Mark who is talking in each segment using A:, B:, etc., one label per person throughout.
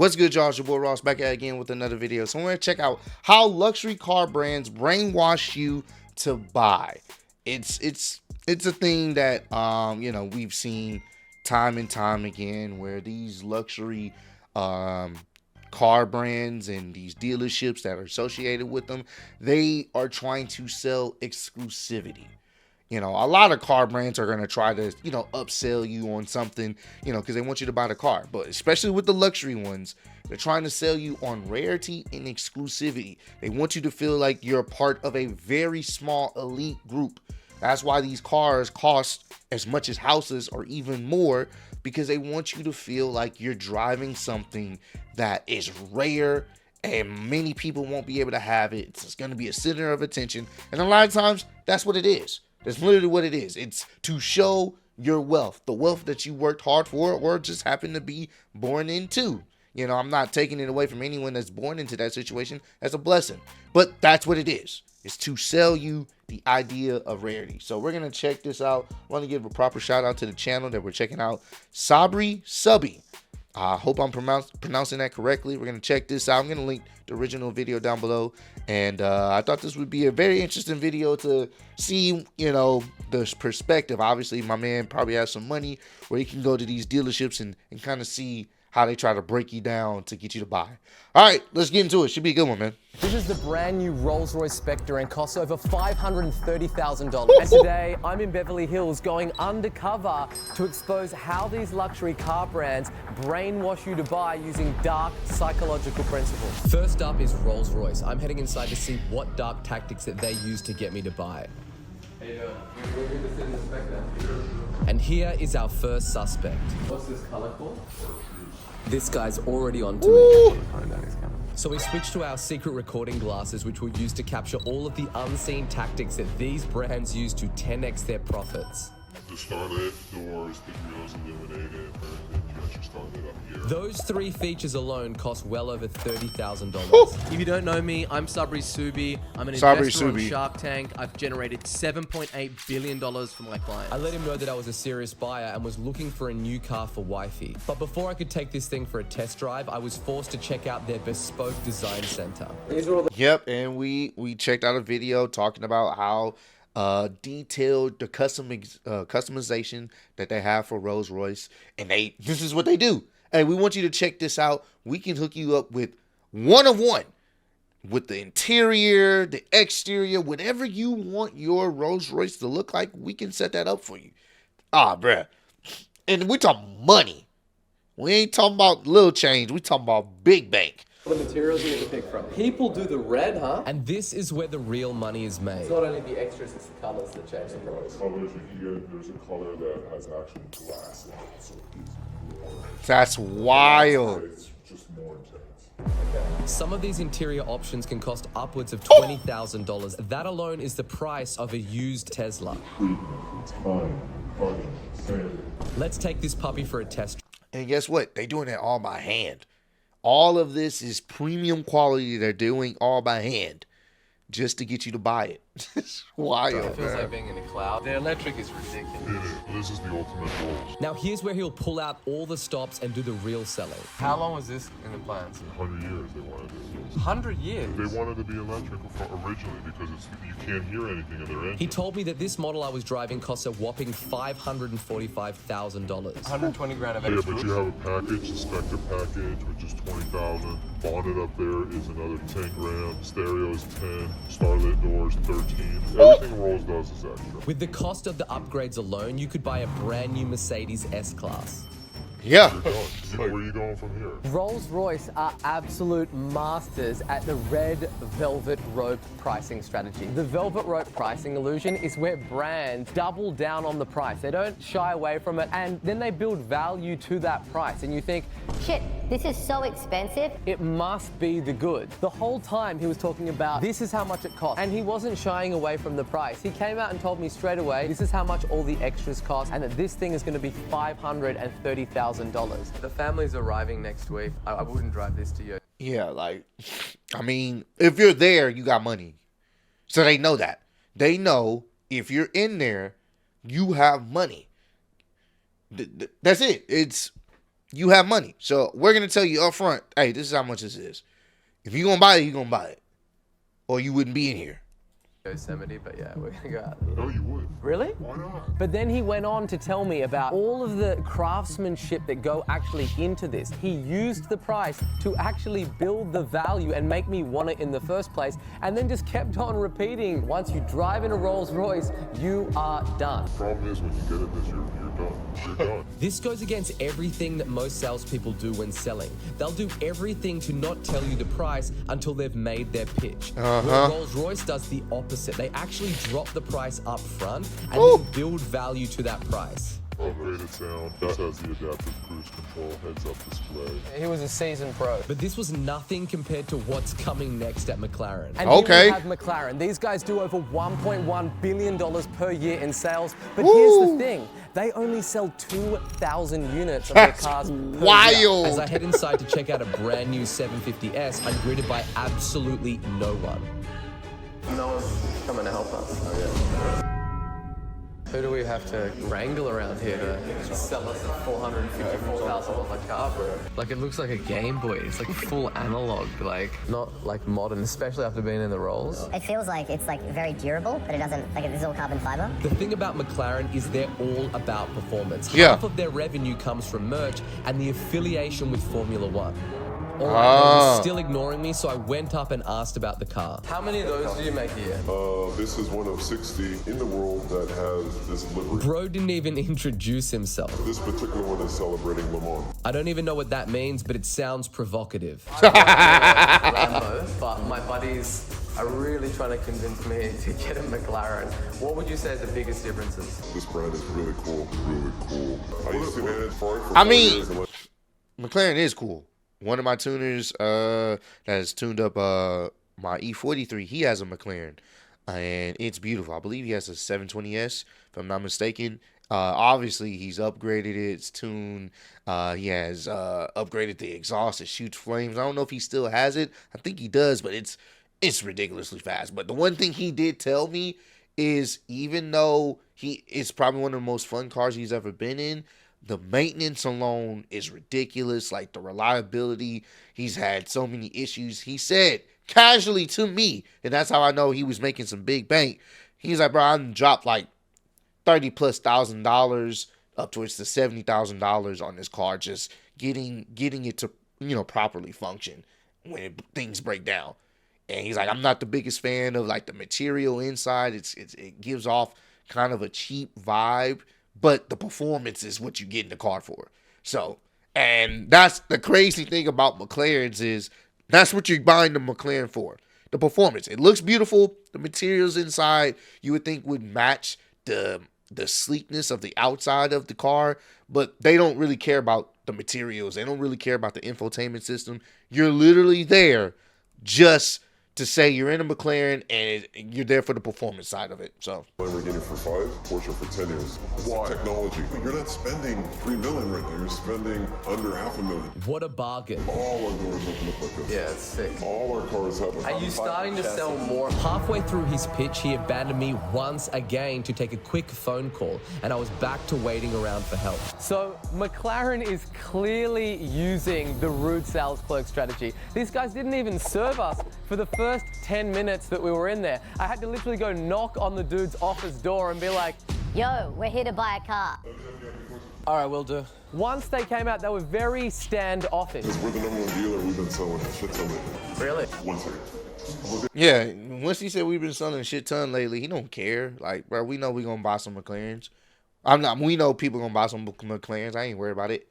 A: What's good, y'all? It's your boy Ross back at again with another video. So we're going to check out how luxury car brands brainwash you to buy. It's a thing that we've seen time and time again, where these luxury car brands and these dealerships that are associated with them, they are trying to sell exclusivity. A lot of car brands are going to try to, upsell you on something, because they want you to buy the car. But especially with the luxury ones, they're trying to sell you on rarity and exclusivity. They want you to feel like you're a part of a very small elite group. That's why these cars cost as much as houses or even more, because they want you to feel like you're driving something that is rare and many people won't be able to have it. It's going to be a center of attention. And a lot of times, that's what it is. That's literally what it is. It's to show your wealth, the wealth that you worked hard for or just happen to be born into. I'm not taking it away from anyone that's born into that situation. That's a blessing. But that's what it is. It's to sell you the idea of rarity. So we're going to check this out. I want to give a proper shout out to the channel that we're checking out. Sabri Subby. I hope I'm pronouncing that correctly. We're going to check this out. I'm going to link the original video down below. And I thought this would be a very interesting video to see, the perspective. Obviously, my man probably has some money where he can go to these dealerships and kind of see how they try to break you down to get you to buy. All right, let's get into it. Should be a good one, man.
B: This is the brand new Rolls-Royce Spectre and costs over $530,000. And today, I'm in Beverly Hills going undercover to expose how these luxury car brands brainwash you to buy using dark psychological principles. First up is Rolls-Royce. I'm heading inside to see what dark tactics that they use to get me to buy. How you doing? We're here to sit in the Spectre. And here is our first suspect. What's this color called? This guy's already on to me. So we switched to our secret recording glasses, which we'll use to capture all of the unseen tactics that these brands use to 10x their profits.
C: The starlit doors, the grills illuminated, you got your starlit up here.
B: Those three features alone cost well over $30,000. If you don't know me, I'm Sabri Subi. I'm an investor on Shark Tank. I've generated $7.8 billion for my clients. I let him know that I was a serious buyer and was looking for a new car for wifey. But before I could take this thing for a test drive, I was forced to check out their bespoke design center.
A: Yep, and we checked out a video talking about how detailed the customization that they have for Rolls-Royce, and this is what they do. Hey, we want you to check this out. We can hook you up with one of one, with the interior, the exterior, whatever you want your Rolls-Royce to look like. We can set that up for you. Bruh, and we talking money. We ain't talking about little change. We talking about big bank.
B: The materials you need to pick from. People do the red, huh? And this is where the real money is made. It's not only the extras, it's the colors that change the price.
C: Colors you get, there's a color that has actual glass in it, so it's more.
A: That's wild.
C: It's just more intense.
B: Some of these interior options can cost upwards of $20,000. That alone is the price of a used Tesla.
C: It's fine.
B: Let's take this puppy for a test.
A: And guess what? They doing it all by hand. All of this is premium quality. They're doing all by hand just to get you to buy it. It's wild,
B: It feels like being in a cloud. The electric is ridiculous.
C: It is. This is the ultimate goal.
B: Now here's where he'll pull out all the stops and do the real selling. How long was this in the plans?
C: 100 years they wanted it.
B: 100 years?
C: They wanted to be electric originally because you can't hear anything in their engine.
B: He told me that this model I was driving costs a whopping $545,000. 120 grand of extras.
C: Yeah, but you have a package, a Spectre package, which is 20,000. Bonnet up there is another 10 grand. Stereo is 10. Starlit doors 13. Everything Rolls does is extra.
B: With the cost of the upgrades alone, you could buy a brand new Mercedes S-Class.
A: Yeah.
C: Where are you going from here?
B: Rolls-Royce are absolute masters at the red velvet rope pricing strategy. The velvet rope pricing illusion is where brands double down on the price. They don't shy away from it, and then they build value to that price. And you think,
D: shit, this is so expensive.
B: It must be the good. The whole time he was talking about, this is how much it costs. And he wasn't shying away from the price. He came out and told me straight away, this is how much all the extras cost, and that this thing is going to be $530,000. The family's arriving next week. I wouldn't drive this to you.
A: Yeah, like, I mean, if you're there, you got money. So they know that. They know if you're in there, you have money. That's it. you have money. So we're gonna tell you up front, hey, this is how much this is. If you're gonna buy it, you're gonna buy it, or you wouldn't be in here.
B: Yosemite, but yeah, we're gonna go out.
C: No, you would.
B: Really?
C: Why not?
B: But then he went on to tell me about all of the craftsmanship that go actually into this. He used the price to actually build the value and make me want it in the first place, and then just kept on repeating, once you drive in a Rolls-Royce, you are done.
C: The problem is when you get in this, you're done. You're done.
B: This goes against everything that most salespeople do when selling. They'll do everything to not tell you the price until they've made their pitch. Where Rolls-Royce does the opposite. They actually drop the price up front and then build value to that price.
C: Upgraded sound. This has the adaptive cruise control, heads-up display.
B: He was a seasoned pro. But this was nothing compared to what's coming next at McLaren. And
A: Okay.
B: here we have McLaren. These guys do over $1.1 billion per year in sales. But here's the thing. They only sell 2,000 units of their cars per year.
A: Wild.
B: As I head inside to check out a brand new 750S, I'm greeted by absolutely no one. No one's coming to help us. Who do we have to wrangle around here to sell us a $454,000 car, bro? Like, it looks like a Game Boy. It's like full analog, like not like modern, especially after being in the Rolls.
D: It feels like it's like very durable, but it doesn't, like it's all carbon fiber.
B: The thing about McLaren is they're all about performance.
A: Yeah.
B: Half of their revenue comes from merch and the affiliation with Formula One. All right, they were still ignoring me, so I went up and asked about the car. How many of those do you make a year?
C: This is one of 60 in the world that has this livery.
B: Bro didn't even introduce himself.
C: This particular one is celebrating Le Mans.
B: I don't even know what that means, but it sounds provocative. Lambo, but my buddies are really trying to convince me to get a McLaren. What would you say is the biggest differences?
C: This brand is really cool. Really cool. I used to manage Ferrari for
A: I
C: 5
A: mean,
C: years.
A: McLaren is cool. One of my tuners that has tuned up my E43, he has a McLaren, and it's beautiful. I believe he has a 720S, if I'm not mistaken. Obviously, he's upgraded it. It's tuned. He has upgraded the exhaust. It shoots flames. I don't know if he still has it. I think he does, but it's ridiculously fast. But the one thing he did tell me is, even though it's probably one of the most fun cars he's ever been in, the maintenance alone is ridiculous. Like, the reliability, he's had so many issues. He said casually to me, and that's how I know he was making some big bank. He's like, bro, I dropped like $30,000+ up towards the $70,000 on this car, just getting it to, properly function when things break down. And he's like, I'm not the biggest fan of like the material inside. It gives off kind of a cheap vibe, but the performance is what you get in the car for. So, and that's the crazy thing about McLarens, is that's what you're buying the McLaren for. The performance. It looks beautiful. The materials inside you would think would match the sleekness of the outside of the car, but they don't really care about the materials. They don't really care about the infotainment system. You're literally there just to say you're in a McLaren and you're there for the performance side of it. So
C: Lamborghini for 5, Porsche for 10 years. Why? Technology. You're not spending $3 million right now. You're spending under $500,000.
B: What a bargain.
C: All our doors open up like this.
B: Yeah, it's sick.
C: All our cars have a...
B: Are you starting to sell more? Halfway through his pitch, he abandoned me once again to take a quick phone call, and I was back to waiting around for help. So McLaren is clearly using the rude sales clerk strategy. These guys didn't even serve us for the first 10 minutes that we were in there. I had to literally go knock on the dude's office door and be like,
D: Yo, we're here to buy a car.
B: all right, will do. Once they came out, they were very standoffish.
C: We're the #1 dealer. We've been selling a shit ton lately.
B: Really?
C: 1 second.
A: yeah, once he said we've been selling a shit ton lately, he don't care. Like, bro, we know we gonna buy some McLarens. We know people gonna buy some McLarens. I ain't worried about it.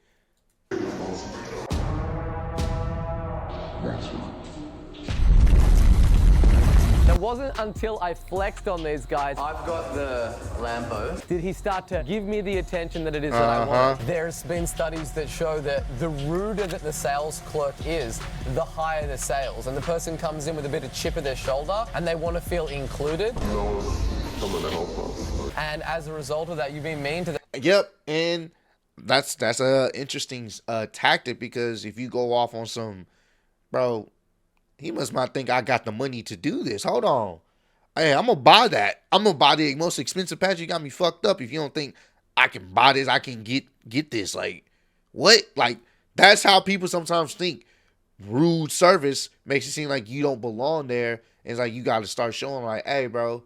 B: It wasn't until I flexed on these guys, I've got the Lambo, did he start to give me the attention that it is that I want. There's been studies that show that the ruder that the sales clerk is, the higher the sales. And the person comes in with a bit of chip of their shoulder and they want to feel included.
C: No one's coming to help us.
B: And as a result of that, you've been mean to them.
A: Yep, and that's a interesting tactic, because if you go off on some, bro, he must not think I got the money to do this. Hold on. Hey, I'm going to buy that. I'm going to buy the most expensive patch. You got me fucked up if you don't think I can buy this. I can get this. Like, what? Like, That's how people sometimes think. Rude service makes it seem like you don't belong there. And it's like you got to start showing like, hey, bro,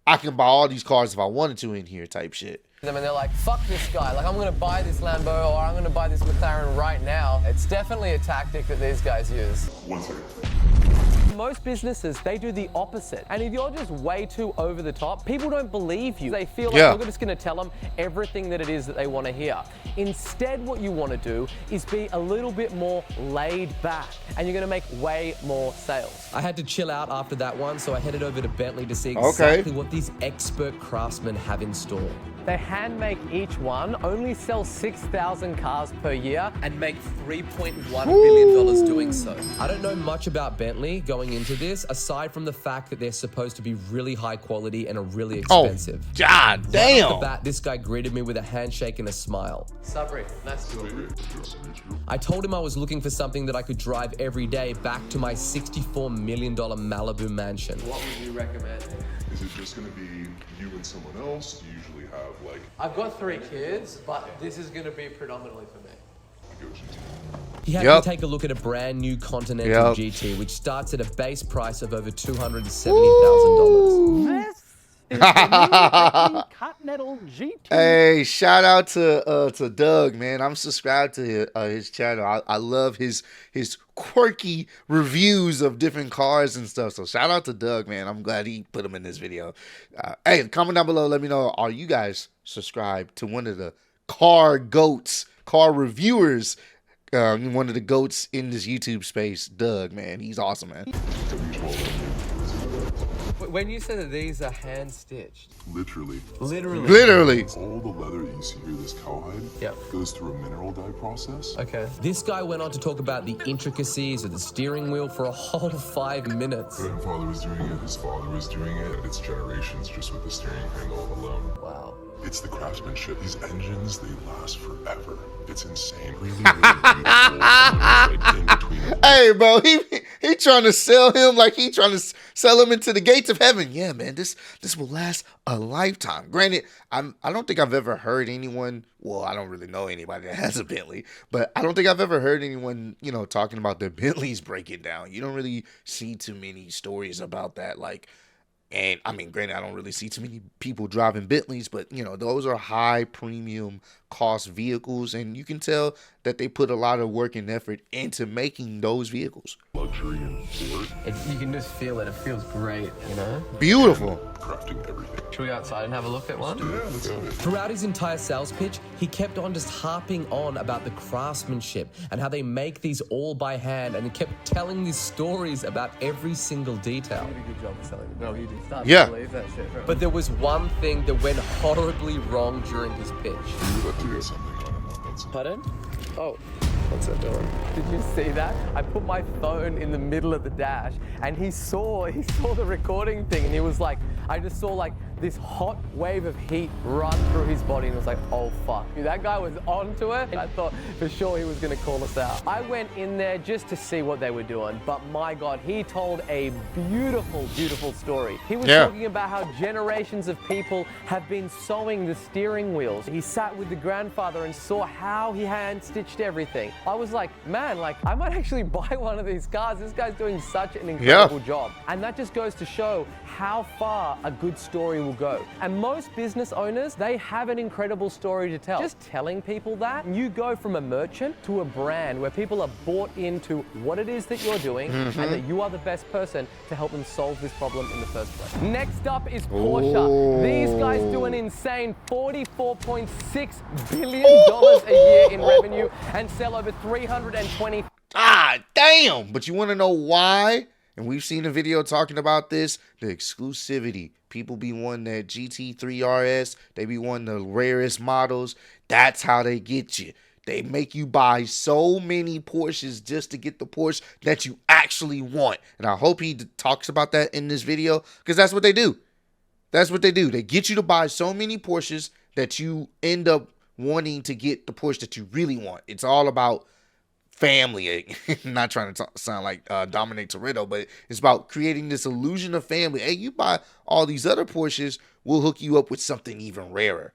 A: I can buy all these cars if I wanted to in here type shit.
B: Them and they're like, fuck this guy, like I'm gonna buy this Lambo or I'm gonna buy this McLaren right now. It's definitely a tactic that these guys use.
C: 1 second.
B: Most businesses, they do the opposite. And if you're just way too over the top, people don't believe you. They feel like you're just gonna tell them everything that it is that they wanna hear. Instead, what you wanna do is be a little bit more laid back and you're gonna make way more sales. I had to chill out after that one, so I headed over to Bentley to see exactly what these expert craftsmen have in store. They hand make each one, only sell 6,000 cars per year, and make $3.1 billion doing so. I don't know much about Bentley going into this, aside from the fact that they're supposed to be really high quality and are really expensive.
A: Oh, god damn.
B: Right off the bat, this guy greeted me with a handshake and a smile. Sabri, nice to meet you. I told him I was looking for something that I could drive every day back to my $64 million Malibu mansion. What would you recommend?
C: Is it just gonna be you and someone else? Do you usually have like...
B: I've got 3 kids, but this is gonna be predominantly for me. He had me take a look at a brand new Continental GT, which starts at a base price of over $270,000.
E: This is the new Continental GT.
A: Hey, shout out to Doug, man. I'm subscribed to his channel. I love his quirky reviews of different cars and stuff. So shout out to Doug, man. I'm glad he put him in this video. Hey, comment down below. Let me know, are you guys subscribed to one of the car goats, car reviewers, one of the goats in this YouTube space? Doug, man, he's awesome, man.
B: When you say that these are hand stitched,
C: Literally.
B: Literally.
C: All the leather that you see here, this cowhide, goes through a mineral dye process.
B: Okay. This guy went on to talk about the intricacies of the steering wheel for a whole 5 minutes.
C: My grandfather was doing it, his father was doing it. It's generations just with the steering handle alone.
B: Wow.
C: It's the craftsmanship. These engines, they last forever. It's insane.
A: Hey, bro, he trying to sell him like he trying to sell him into the gates of heaven. Yeah, man, this will last a lifetime. Granted, I don't think I've ever heard anyone. Well, I don't really know anybody that has a Bentley, but I don't think I've ever heard anyone, talking about their Bentleys breaking down. You don't really see too many stories about that, like. And I mean, granted, I don't really see too many people driving Bentleys, but those are high premium cost vehicles, and you can tell that they put a lot of work and effort into making those vehicles.
C: Luxury and sport.
B: You can just feel it. It feels great,
A: Beautiful.
C: Crafting everything.
B: Should we go outside and have a look at one?
C: Yeah, let's go.
B: Throughout his entire sales pitch, he kept on just harping on about the craftsmanship and how they make these all by hand, and he kept telling these stories about every single detail. You did a good job of selling it. No, you did. Start to believe that shit. But there was one thing that went horribly wrong during his pitch.
C: You would have to get something on him.
B: Pardon? Oh, what's that doing? Did you see that? I put my phone in the middle of the dash, and he saw the recording thing, and he was like, I just saw like this hot wave of heat run through his body, and it was like, oh fuck. That guy was onto it. I thought for sure he was gonna call us out. I went in there just to see what they were doing, but my God, he told a beautiful, beautiful story. He was talking about how generations of people have been sewing the steering wheels. He sat with the grandfather and saw how he hand stitched everything. I was like, man, like I might actually buy one of these cars. This guy's doing such an incredible job. And that just goes to show how far a good story will go. And most business owners, they have an incredible story to tell. Just telling people that, you go from a merchant to a brand where people are bought into what it is that you're doing and that you are the best person to help them solve this problem in the first place. Next up is Porsche. These guys do an insane $44.6 billion a year in revenue and sell over 320.
A: Ah, damn. But you want to know why? And we've seen a video talking about this, the exclusivity. People be wanting that GT3 RS. They be wanting the rarest models. That's how they get you. They make you buy so many Porsches just to get the Porsche that you actually want. And I hope he talks about that in this video, because that's what they do. That's what they do. They get you to buy so many Porsches that you end up wanting to get the Porsche that you really want. It's all about family. Not trying to sound like Dominic Toretto, but it's about creating this illusion of family. Hey, you buy all these other Porsches, we'll hook you up with something even rarer.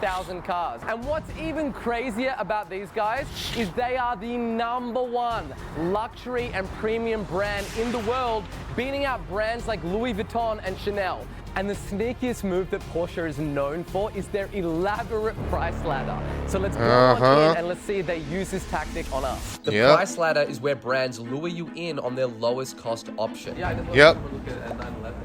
B: 1,000 cars. And what's even crazier about these guys is they are the #1 luxury and premium brand in the world, beating out brands like Louis Vuitton and Chanel. And the sneakiest move that Porsche is known for is their elaborate price ladder. So let's go on in and let's see if they use this tactic on us. The price ladder is where brands lure you in on their lowest cost option. Yeah, I just want to look at 911.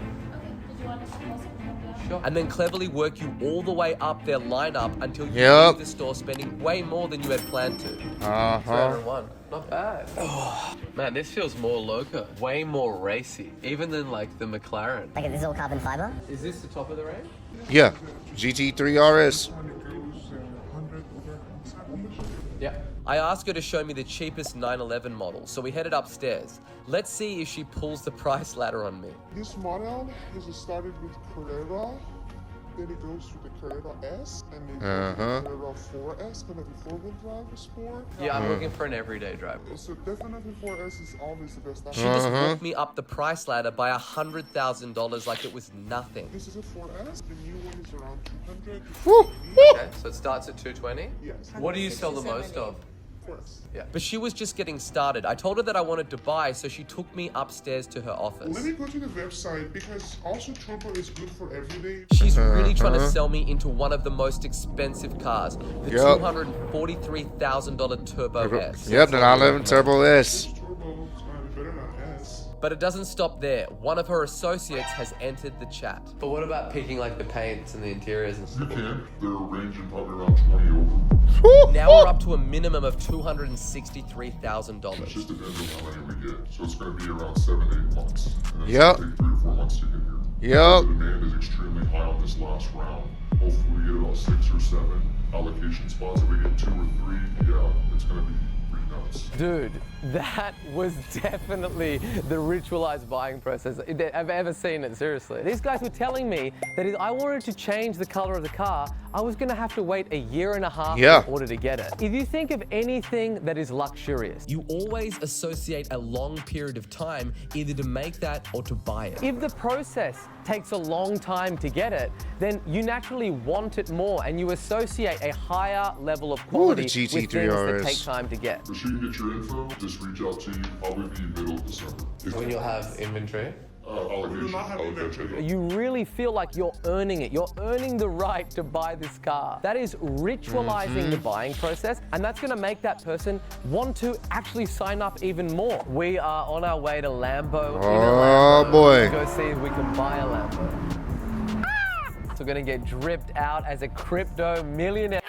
B: Sure. And then cleverly work you all the way up their lineup until you leave the store spending way more than you had planned to. 301. Not bad. Oh, man, this feels more loco. Way more racy. Even than like the McLaren.
D: Like, this is all carbon fiber?
B: Is this the top of the range?
A: Yeah. GT3 RS.
B: Yeah. I asked her to show me the cheapest 911 model, so we headed upstairs. Let's see if she pulls the price ladder on me.
C: This model is started with Carrera, then it goes to the Carrera S, and then Carrera 4S, gonna be 4-wheel drive sport.
B: Yeah, I'm looking for an everyday driver.
C: So definitely 4S is always the best.
B: She just walked me up the price ladder by $100,000 like it was nothing.
C: This is a 4S. The new one is around 200.
B: Okay, so it starts at 220?
C: Yes.
B: What do you sell the most of?
C: 4S.
B: Yeah. But she was just getting started. I told her that I wanted to buy, so she took me upstairs to her office.
C: Let me go to the website because also turbo is good for everyday.
B: She's really trying to sell me into one of the most expensive cars, the $243,000 Turbo S.
A: Yep, the 911 Turbo S.
C: Turbo is gonna be better than S.
B: But it doesn't stop there. One of her associates has entered the chat. But what about picking like the paints and the interiors and stuff?
C: You can. They're ranging probably around 20 over.
B: Now we're up to a minimum of $263,000.
C: It just depends on how many we get. So it's going to be around 7 to 8 months. And then
A: Yep.
C: it's going to take 3 to 4 months to get here.
A: Yep.
C: The demand is extremely high on this last round. Hopefully we get about 6 or 7 allocation spots. If we get 2 or 3, yeah, it's going to be pretty nuts.
B: Dude, that was definitely the ritualized buying process I've ever seen it, seriously. These guys were telling me that if I wanted to change the color of the car, I was gonna have to wait a year and a half in order to get it. If you think of anything that is luxurious, you always associate a long period of time either to make that or to buy it. If the process takes a long time to get it, then you naturally want it more and you associate a higher level of quality with things that take time to get.
C: So she can get your info, just reach out to you, probably be middle of December.
B: When you'll have inventory?
C: Allocation.
B: You really feel like you're earning it. You're earning the right to buy this car. That is ritualizing the buying process, and that's gonna make that person want to actually sign up even more. We are on our way to Lambo.
A: Oh boy.
B: Let's go see if we can buy a Lambo. So we're gonna get dripped out as a crypto millionaire.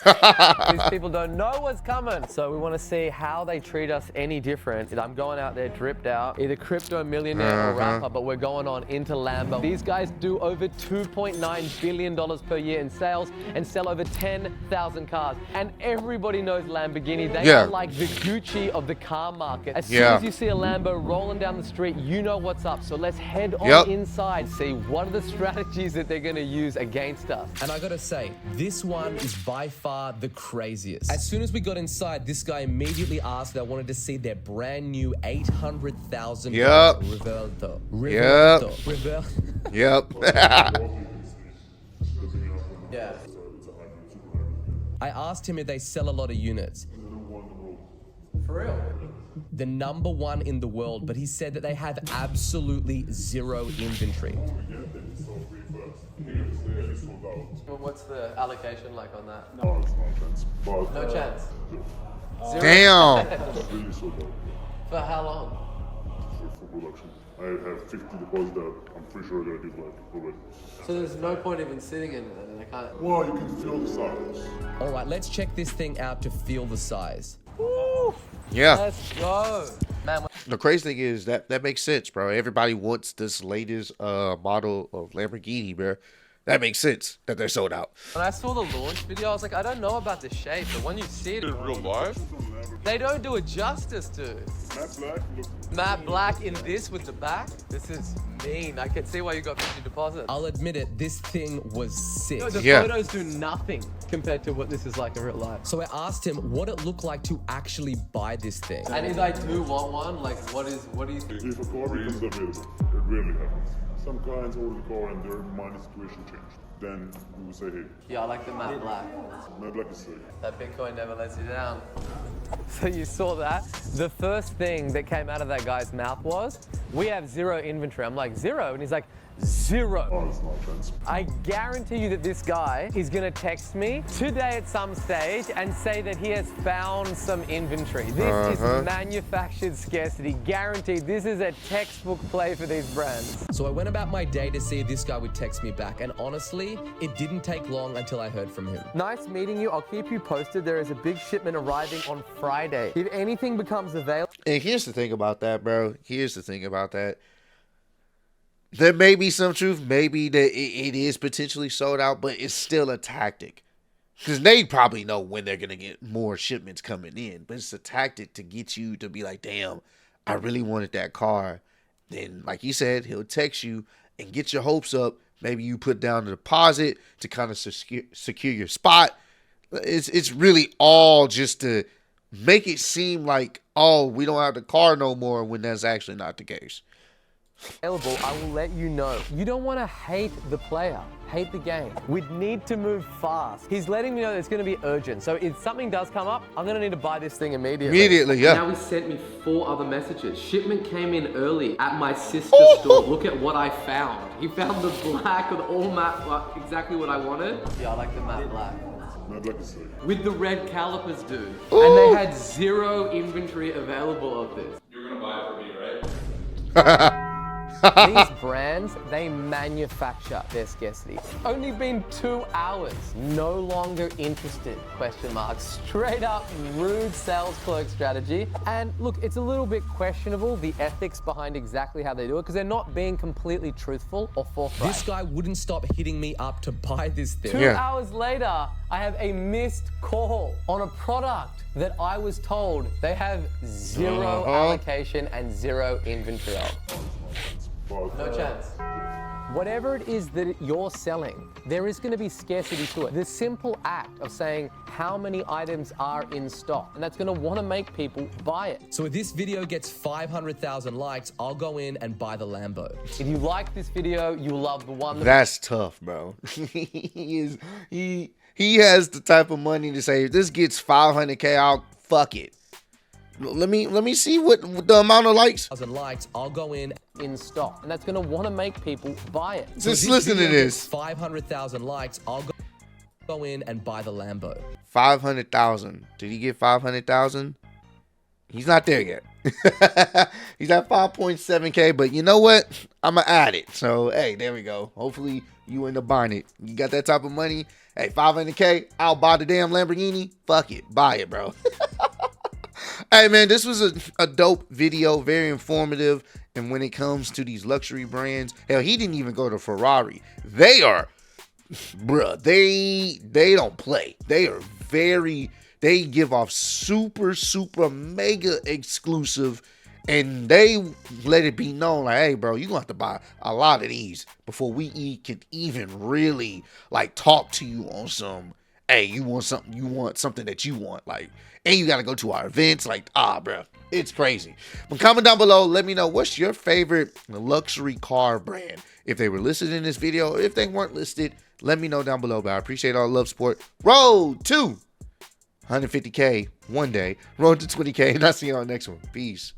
B: These people don't know what's coming. So we want to see how they treat us any different. I'm going out there dripped out, either crypto millionaire or rapper, but we're going on into Lambo. These guys do over $2.9 billion per year in sales and sell over 10,000 cars. And everybody knows Lamborghini. They are like the Gucci of the car market. As soon as you see a Lambo rolling down the street, you know what's up. So let's head on inside, see what are the strategies that they're going to use against us. And I got to say, this one is by far the craziest. As soon as we got inside, this guy immediately asked if I wanted to see their brand new $800,000 Revelto. Yeah. I asked him if they sell a lot of units. For real? The #1 in the world, but he said that they have absolutely zero inventory. What's the allocation like on that?
C: No, it's no chance. But,
B: No chance. Zero?
A: Damn.
C: It's really sold out
B: For how long?
C: for production. I have 50 deposits that I'm pretty sure they're going to give like already.
B: So there's no point even sitting in it, and I can't.
C: Well, you can feel the size.
B: All right, let's check this thing out to feel the size.
A: Yeah.
B: Let's go. Man,
A: The crazy thing is that makes sense, bro. Everybody wants this latest model of Lamborghini, bro. That makes sense that they're sold out.
B: when I saw the launch video, I was like, I don't know about the shape, but when you see it in real life, they don't do it justice, dude.
C: Matte black, look.
B: Matte black in this with the back? This is mean. I can see why you got 50 deposits. I'll admit it, this thing was sick. No, the photos do nothing compared to what this is like in real life. So I asked him what it looked like to actually buy this thing. And if I do want one, like what do you think?
C: If a car becomes available, it rarely happens. Some clients order the car and their money situation changed. then we would say, hey,
B: Yeah, I like the matte black.
C: matte black is sick.
B: That Bitcoin never lets you down. So you saw that. The first thing that came out of that guy's mouth was, we have zero inventory. I'm like, zero? And he's like, zero.
C: Oh, it's nonsense.
B: I guarantee you that this guy is gonna text me today at some stage and say that he has found some inventory. This is manufactured scarcity. Guaranteed. This is a textbook play for these brands. So I went about my day to see if this guy would text me back, and honestly, it didn't take long until I heard from him. Nice meeting you. I'll keep you posted. There is a big shipment arriving on Friday. If anything becomes available.
A: And here's the thing about that, bro. Here's the thing about that. There may be some truth, maybe that it is potentially sold out, but it's still a tactic. Because they probably know when they're going to get more shipments coming in. But it's a tactic to get you to be like, damn, I really wanted that car. Then, like you said, he'll text you and get your hopes up. Maybe you put down a deposit to kind of secure your spot. It's really all just to make it seem like, oh, we don't have the car no more, when that's actually not the case.
B: I will let you know. You don't want to hate the player, hate the game. We need to move fast. He's letting me know that it's going to be urgent. So if something does come up, I'm going to need to buy this thing immediately.
A: Immediately, yeah.
B: Now he sent me 4 other messages. Shipment came in early at my sister's store. Look at what I found. He found the black with all matte, exactly what I wanted. Yeah, I like the matte black.
C: Matte black is sick.
B: With the red calipers, dude. And they had zero inventory available of this.
F: You're gonna buy it for me, right?
B: These brands, they manufacture their scarcity. Only been 2 hours. No longer interested, question mark. Straight up rude sales clerk strategy. And look, it's a little bit questionable, the ethics behind exactly how they do it, because they're not being completely truthful or forthright. This guy wouldn't stop hitting me up to buy this thing. 2 hours later, I have a missed call on a product that I was told they have zero allocation and zero inventory of. No chance. Whatever it is that you're selling, there is going to be scarcity to it. The simple act of saying how many items are in stock, and that's going to want to make people buy it. So if this video gets 500,000 likes, I'll go in and buy the Lambo. If you like this video, you'll love the one.
A: That's tough, bro. He has the type of money to say, if this gets 500K out, fuck it. Let me see what the amount of likes.
B: I'll go in stock, and that's going to want to make people buy it.
A: Just listen to this.
B: 500,000 likes. I'll go in and buy the Lambo.
A: 500,000. Did he get 500,000? He's not there yet. He's at 5.7K, but you know what? I'm gonna add it. So hey, there we go. Hopefully you end up buying it. You got that type of money. Hey, 500K. I'll buy the damn Lamborghini. Fuck it, buy it, bro. Hey man, this was a dope video, very informative. And when it comes to these luxury brands, hell, he didn't even go to Ferrari. They are, bruh, they don't play. They are they give off super mega exclusive, and they let it be known like, hey bro, you're gonna have to buy a lot of these before we can even really like talk to you on some, hey, you want something that you want, like, and you gotta go to our events, like, bro, it's crazy. But comment down below, let me know what's your favorite luxury car brand. If they were listed in this video, or if they weren't listed, let me know down below. But I appreciate all the love, support. Road to 150K one day, road to 20K, and I'll see you on the next one. Peace.